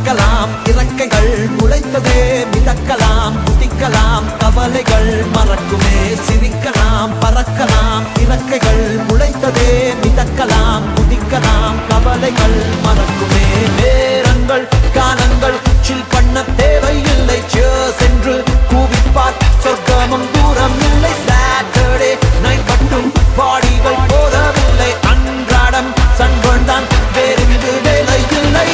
பறக்கலாம் இறக்கைகள் முளைத்ததே மிதக்கலாம் குதிக்கலாம் கவலைகள் மறக்குமே சிரிக்கலாம் பறக்கலாம் இறக்கைகள் முளைத்ததே மிதக்கலாம் குதிக்கலாம் கவலைகள் மறக்குமே நேரங்கள் காலங்கள் சில் பண்ண தேவையில்லை சென்று கூவிப்பார் சொர்க்கமும் தூரம் இல்லை சாட்டர்டே நைட் மட்டும் பாடிகள் போதவில்லை அன்றாடம் சன்பர்ன் தான் வேறு வேலை இல்லை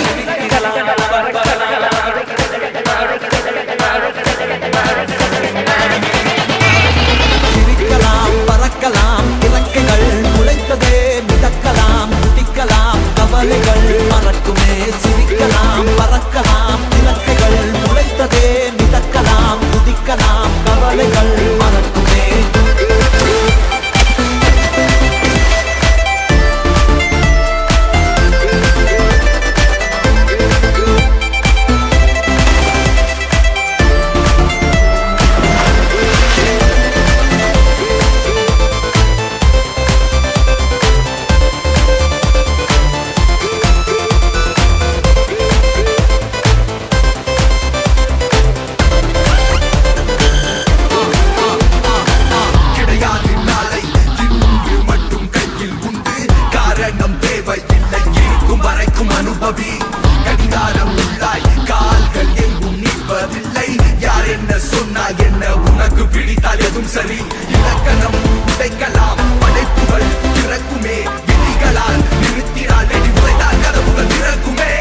சிரிக்கலாம் பறக்கலாம் இறக்கைகள் முளைத்ததே மிதக்கலாம் குதிக்கலாம் கவலைகள் மறக்குமே சிரிக்கலாம் பறக்கலாம் இறக்கைகள் முளைத்ததே மிதக்கலாம் குதிக்கலாம் கவலைகள் மறக்குமே கடிகாரம் உள்ளாய் கால்கள் எங்கும் நிற்பதில்லை யார் என்ன சொன்னால் என்ன உனக்கு பிடித்தால் எதுவும் சரி இலக்கணம் உடைக்கலாம் படைப்புகள் திறக்குமே விதிகளால் நிறுத்தினால் வெடி உடைத்தால் கதவுகள் திறக்குமே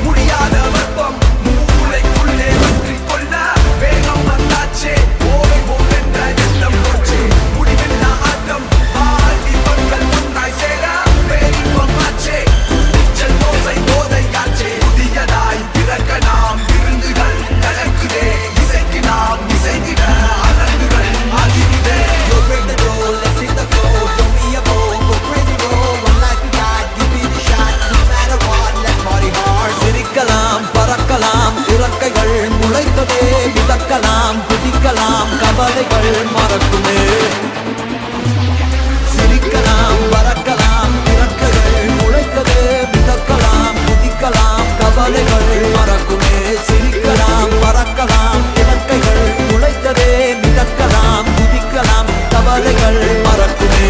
முடியாத வெப்பம் மூளைக்குள்ளே பற்றிக் கொள்ள வேகம் வந்தாச்சே ஓய் என்ற எண்ணம் போச்சு முடிவில்லா ஆட்டம் ஆடி மக்கள் ஒன்றாய் சேர பேரின்பம் ஆச்சே முளைத்ததே மிதக்கலாம் குதிக்கலாம் கவலைகள் மறக்குமே சிரிக்கலாம் பறக்கலாம் இறக்கைகள் முளைத்ததே மிதக்கலாம் குதிக்கலாம் கவலைகள் மறக்குமே சிரிக்கலாம் பறக்கலாம் இறக்கைகள் முளைத்ததே மிதக்கலாம் குதிக்கலாம் கவலைகள் மறக்குமே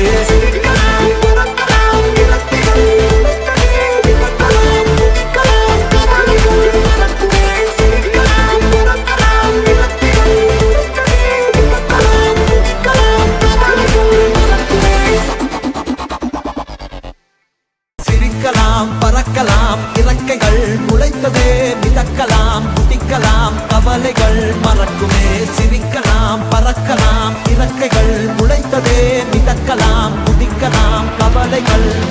பறக்கலாம் இறக்கைகள் முளைத்ததே மிதக்கலாம் குதிக்கலாம் கவலைகள் மறக்குமே சிரிக்கலாம் பறக்கலாம் இறக்கைகள் முளைத்ததே மிதக்கலாம் குதிக்கலாம் கவலைகள்